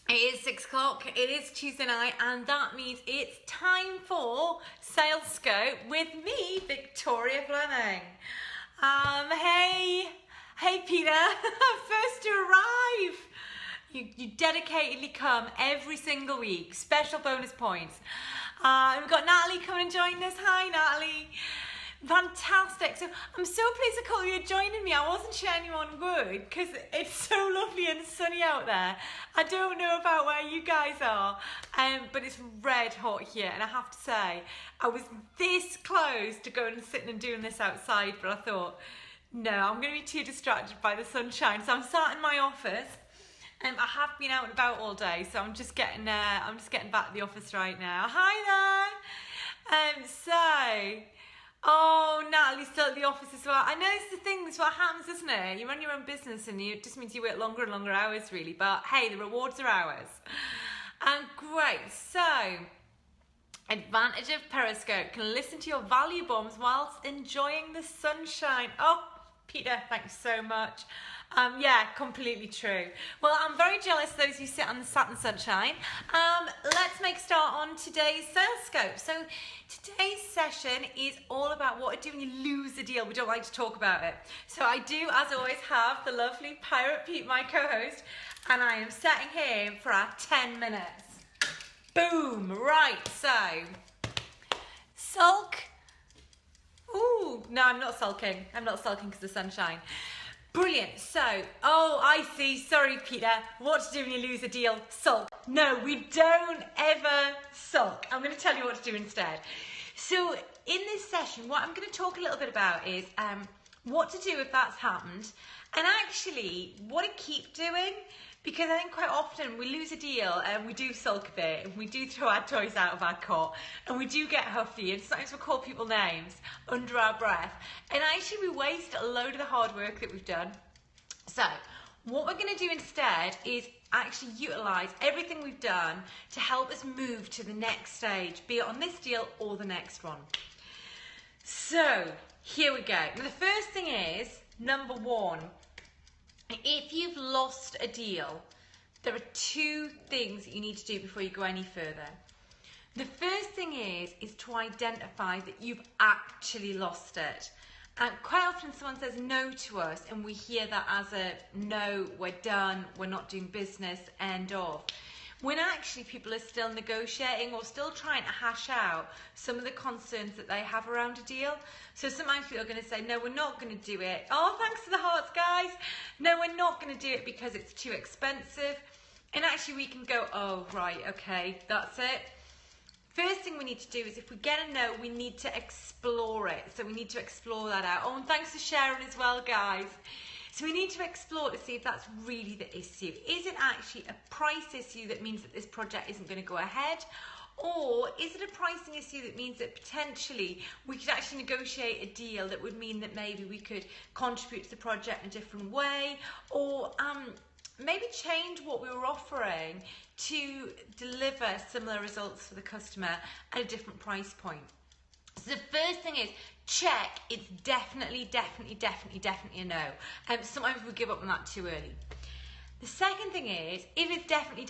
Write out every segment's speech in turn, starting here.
It is 6 o'clock, it is Tuesday night, and that means it's time for Sales Scope with me, Victoria Fleming. Hey Peter, first to arrive. You dedicatedly come every single week, special bonus points. We've got Natalie coming and joining us. Hi Natalie. Fantastic. So I'm so pleased to call you joining me. I wasn't sure anyone would because it's so lovely and sunny out there. I don't know about where you guys are, but it's red hot here, and I have to say I was this close to going and sitting and doing this outside, but I thought no, I'm going to be too distracted by the sunshine, so I'm sat in my office. I have been out and about all day, so I'm just getting back to the office right now. Hi there. Oh, Natalie's still at the office as well. I know it's the thing, that's what happens, isn't it? You run your own business and it just means you work longer and longer hours, really. But hey, the rewards are ours. Great. So, advantage of Periscope, can listen to your value bombs whilst enjoying the sunshine. Oh, Peter, thanks so much. Yeah, completely true. Well, I'm very jealous of those who sit on the satin sunshine. Let's make a start on today's Sales Scope. So today's session is all about what to do when you lose a deal. We don't like to talk about it. So I do, as always, have the lovely Pirate Pete, my co-host, and I am setting him for our 10 minutes. Boom, right, so sulk. Ooh, no, I'm not sulking. I'm not sulking because of the sunshine. Brilliant. So, oh, I see. Sorry, Peter. What to do when you lose a deal? Sulk. No, we don't ever sulk. I'm going to tell you what to do instead. So, in this session, what I'm going to talk a little bit about is what to do if that's happened, and actually what to keep doing. Because I think quite often we lose a deal and we do sulk a bit, and we do throw our toys out of our cot, and we do get huffy, and sometimes we call people names under our breath, and actually we waste a load of the hard work that we've done. So what we're going to do instead is actually utilise everything we've done to help us move to the next stage, be it on this deal or the next one. So here we go. Now the first thing is, number one, if you've lost a deal, there are two things that you need to do before you go any further. The first thing is to identify that you've actually lost it. And quite often someone says no to us and we hear that as a no, we're done, we're not doing business, end of. When actually people are still negotiating or still trying to hash out some of the concerns that they have around a deal. So sometimes people are going to say, no, we're not going to do it. Oh, thanks for the hearts, guys. No, we're not going to do it because it's too expensive. And actually we can go, oh, right, okay, that's it. First thing we need to do is if we get a no, we need to explore it. So we need to explore that out. Oh, and thanks for sharing as well, guys. So we need to explore to see if that's really the issue. Is it actually a price issue that means that this project isn't going to go ahead? Or is it a pricing issue that means that potentially we could actually negotiate a deal that would mean that maybe we could contribute to the project in a different way? Or maybe change what we were offering to deliver similar results for the customer at a different price point. So the first thing is, check it's definitely a no. Sometimes we give up on that too early. The second thing is, if it's definitely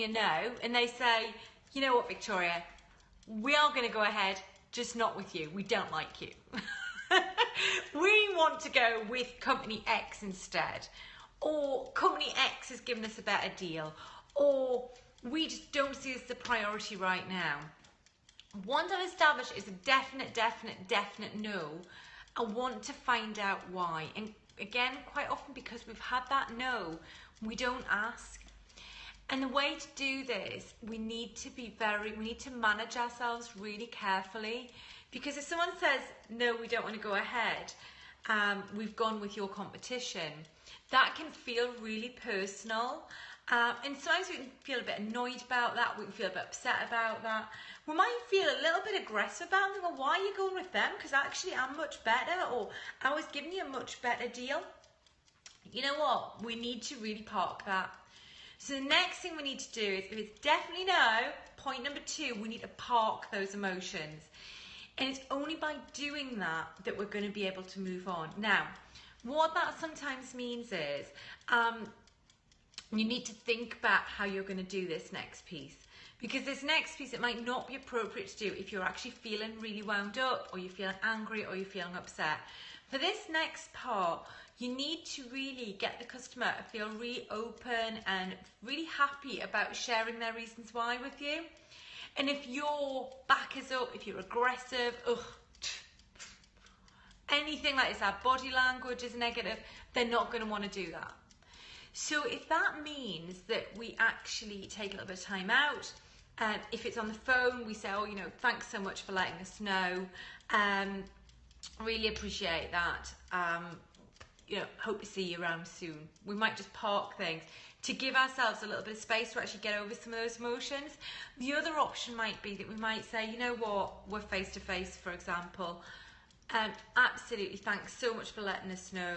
a no, and they say, you know what, Victoria, we are going to go ahead, just not with you. We don't like you. We want to go with company X instead. Or company X has given us a better deal. Or we just don't see this as a priority right now. Once I've established it's a definite no, I want to find out why. And again, quite often because we've had that no, we don't ask. And the way to do this, we need to manage ourselves really carefully. Because if someone says, no, we don't want to go ahead, we've gone with your competition, that can feel really personal. And sometimes we can feel a bit annoyed about that, we can feel a bit upset about that. We might feel a little bit aggressive about them, or why are you going with them? Because actually I'm much better, or I was giving you a much better deal. You know what? We need to really park that. So the next thing we need to do is, if it's definitely no, point number two, we need to park those emotions. And it's only by doing that that we're going to be able to move on. Now, what that sometimes means is, You need to think about how you're going to do this next piece. Because this next piece, it might not be appropriate to do if you're actually feeling really wound up, or you're feeling angry, or you're feeling upset. For this next part, you need to really get the customer to feel really open and really happy about sharing their reasons why with you. And if your back is up, if you're aggressive, anything like this, our body language is negative, they're not going to want to do that. So if that means that we actually take a little bit of time out, if it's on the phone, we say, oh, you know, thanks so much for letting us know. Really appreciate that. You know, hope to see you around soon. We might just park things to give ourselves a little bit of space to actually get over some of those emotions. The other option might be that we might say, you know what, we're face to face, for example. Absolutely, thanks so much for letting us know.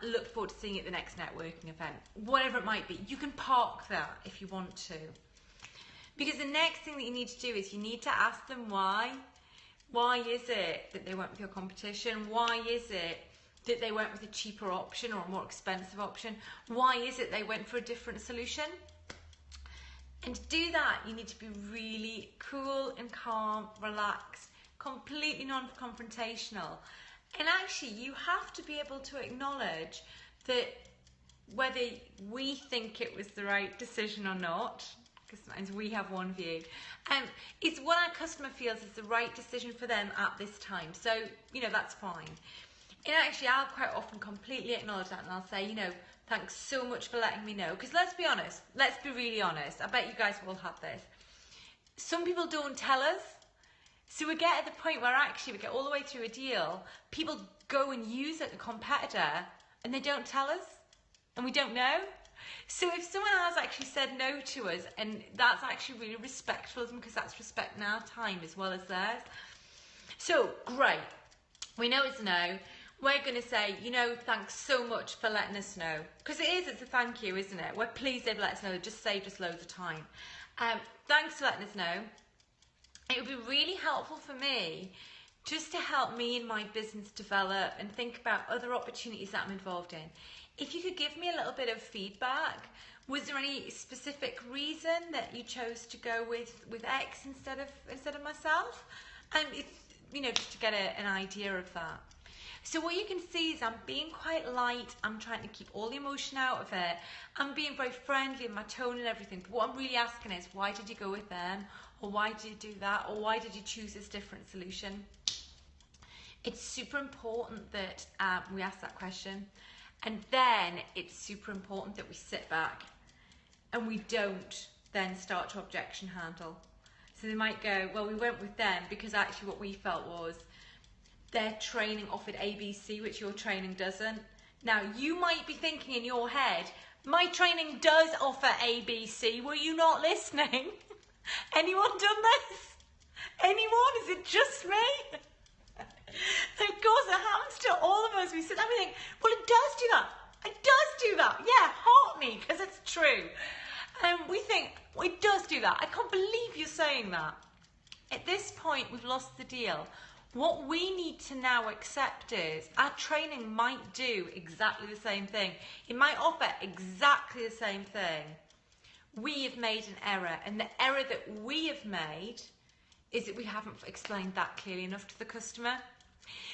Look forward to seeing you at the next networking event. Whatever it might be, you can park that if you want to. Because the next thing that you need to do is you need to ask them why. Why is it that they went with your competition? Why is it that they went with a cheaper option or a more expensive option? Why is it they went for a different solution? And to do that, you need to be really cool and calm, relaxed, completely non-confrontational. And actually, you have to be able to acknowledge that whether we think it was the right decision or not, because sometimes we have one view, it's what our customer feels is the right decision for them at this time. So, you know, that's fine. And actually, I'll quite often completely acknowledge that, and I'll say, you know, thanks so much for letting me know. Because let's be honest, let's be really honest. I bet you guys will have this. Some people don't tell us. So we get at the point where actually we get all the way through a deal, people go and use it, a competitor, and they don't tell us, and we don't know. So if someone has actually said no to us, and that's actually really respectful of them, because that's respecting our time as well as theirs. So, great. We know it's a no. We're going to say, you know, thanks so much for letting us know. Because it's a thank you, isn't it? We're pleased they've let us know. They've just saved us loads of time. Thanks for letting us know. It would be really helpful for me just to help me in my business develop and think about other opportunities that I'm involved in. If you could give me a little bit of feedback, was there any specific reason that you chose to go with X instead of myself? And it's, you know, just to get an idea of that. So what you can see is I'm being quite light. I'm trying to keep all the emotion out of it. I'm being very friendly in my tone and everything. But what I'm really asking is, why did you go with them? Or why did you do that? Or why did you choose this different solution? It's super important that we ask that question. And then it's super important that we sit back and we don't then start to objection handle. So they might go, well, we went with them because actually what we felt was their training offered ABC, which your training doesn't. Now, you might be thinking in your head, my training does offer ABC. Were you not listening? Anyone done this? Anyone? Is it just me? Of course, it happens to all of us. We sit there and we think, well, it does do that. It does do that. Yeah, heart me, because it's true. And we think, well, it does do that. I can't believe you're saying that. At this point, we've lost the deal. What we need to now accept is our training might do exactly the same thing. It might offer exactly the same thing. We have made an error, and the error that we have made is that we haven't explained that clearly enough to the customer.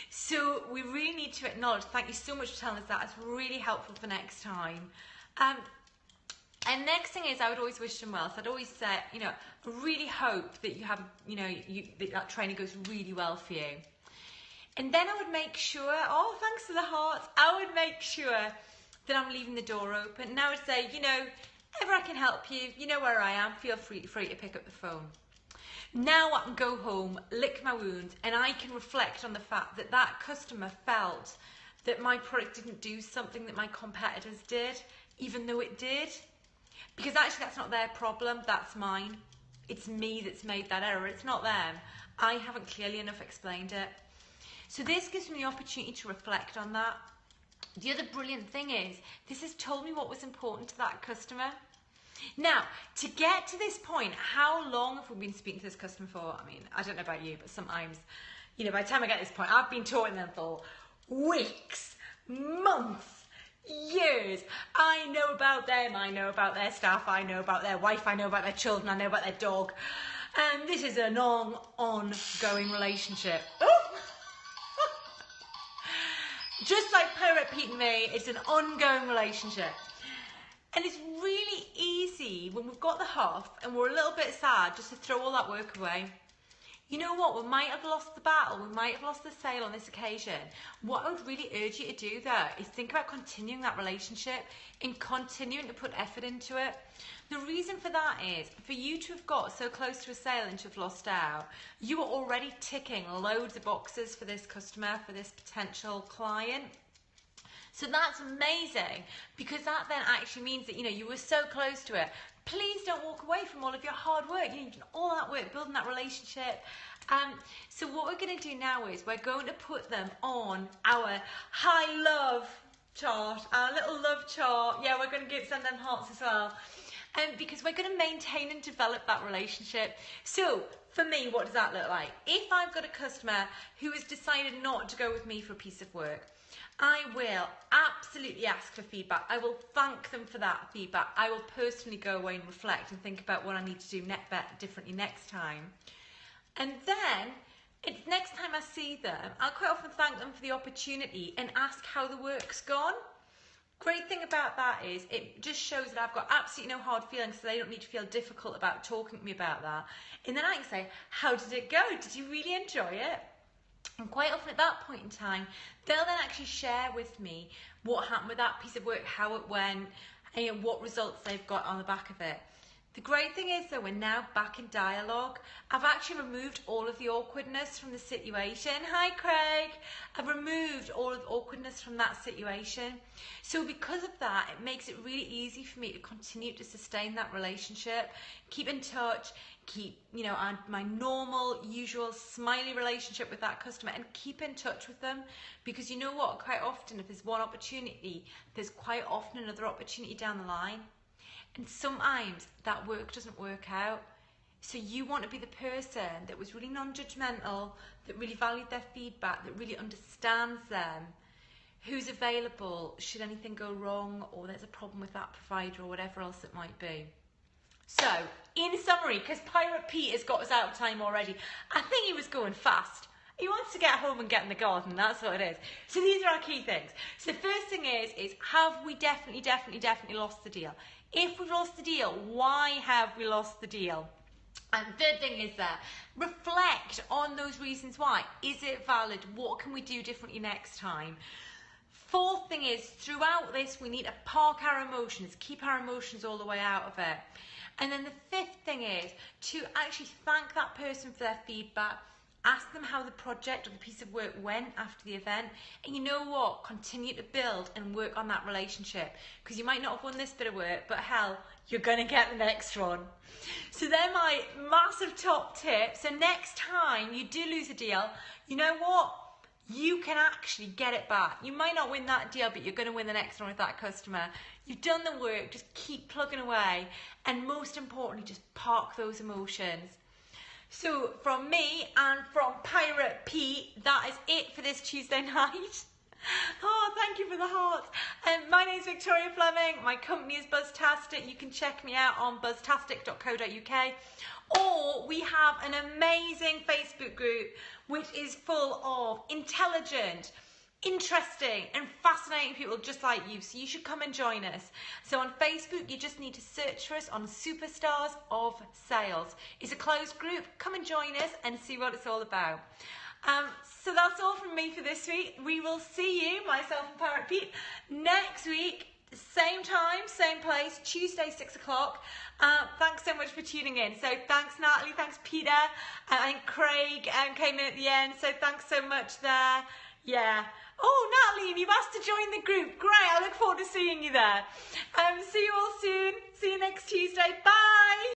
So we really need to acknowledge, thank you so much for telling us that. It's really helpful for next time. And next thing is, I would always wish them well. So I'd always say, you know, I really hope that you have, you know, that training goes really well for you. And then I would make sure, oh, thanks for the hearts. I would make sure that I'm leaving the door open. And I would say, you know, ever I can help you, you know where I am, feel free to pick up the phone. Now I can go home, lick my wounds, and I can reflect on the fact that that customer felt that my product didn't do something that my competitors did, even though it did. Because actually that's not their problem, that's mine. It's me that's made that error, it's not them. I haven't clearly enough explained it. So this gives me the opportunity to reflect on that. The other brilliant thing is, this has told me what was important to that customer. Now, to get to this point, how long have we been speaking to this customer for? I mean, I don't know about you, but sometimes, you know, by the time I get to this point, I've been talking to them for weeks, months, years. I know about them, I know about their staff, I know about their wife, I know about their children, I know about their dog. And this is a long, ongoing relationship. Just like Pirate Pete and me, it's an ongoing relationship. And it's really easy when we've got the huff and we're a little bit sad just to throw all that work away. You know what, we might have lost the battle, we might have lost the sale on this occasion. What I would really urge you to do though is think about continuing that relationship and continuing to put effort into it. The reason for that is, for you to have got so close to a sale and to have lost out, you are already ticking loads of boxes for this customer, for this potential client. So that's amazing, because that then actually means that, you know, you were so close to it. Please don't walk away from all of your hard work. You've done all that work, building that relationship. So what we're going to do now is we're going to put them on our high love chart, our little love chart. Yeah, we're going to send them hearts as well. Because we're going to maintain and develop that relationship. So for me, what does that look like? If I've got a customer who has decided not to go with me for a piece of work, I will absolutely ask for feedback. I will thank them for that feedback. I will personally go away and reflect and think about what I need to do differently next time. And then, next time I see them, I'll quite often thank them for the opportunity and ask how the work's gone. Great thing about that is it just shows that I've got absolutely no hard feelings, so they don't need to feel difficult about talking to me about that. And then I can say, how did it go? Did you really enjoy it? And quite often at that point in time, they'll then actually share with me what happened with that piece of work, how it went, and what results they've got on the back of it. The great thing is that we're now back in dialogue. I've actually removed all of the awkwardness from the situation. Hi, Craig. I've removed all of the awkwardness from that situation. So because of that, it makes it really easy for me to continue to sustain that relationship, keep in touch, keep, you know, my normal, usual, smiley relationship with that customer, and keep in touch with them. Because you know what? Quite often, if there's one opportunity, there's quite often another opportunity down the line. And sometimes that work doesn't work out. So you want to be the person that was really non-judgmental, that really valued their feedback, that really understands them, who's available should anything go wrong or there's a problem with that provider or whatever else it might be. So, in summary, because Pirate Pete has got us out of time already, I think he was going fast. He wants to get home and get in the garden, that's what it is. So these are our key things. So the first thing is have we definitely lost the deal? If we've lost the deal, why have we lost the deal? And third thing is reflect on those reasons why. Is it valid? What can we do differently next time? Fourth thing is, throughout this, we need to park our emotions, keep our emotions all the way out of it. And then the fifth thing is to actually thank that person for their feedback. Ask them how the project or the piece of work went after the event. And you know what? Continue to build and work on that relationship. Because you might not have won this bit of work, but hell, you're going to get the next one. So they're my massive top tips. So next time you do lose a deal, you know what? You can actually get it back. You might not win that deal, but you're going to win the next one with that customer. You've done the work. Just keep plugging away. And most importantly, just park those emotions. So from me and from Pirate Pete, that is it for this Tuesday night. Oh, thank you for the heart. My name is Victoria Fleming. My company is Buzztastic. You can check me out on buzztastic.co.uk. Or we have an amazing Facebook group which is full of intelligent, interesting and fascinating people just like you, so you should come and join us. So on Facebook you just need to search for us on Superstars of Sales. It's a closed group. Come and join us and see what it's all about. So that's all from me for this week. We will see you, myself and Pirate Pete, next week, same time, same place, Tuesday 6 o'clock. Thanks so much for tuning in. So thanks Natalie, thanks Peter, and Craig came in at the end, so thanks so much there. Yeah. Oh, Natalie, and you've asked to join the group. Great, I look forward to seeing you there. See you all soon. See you next Tuesday. Bye.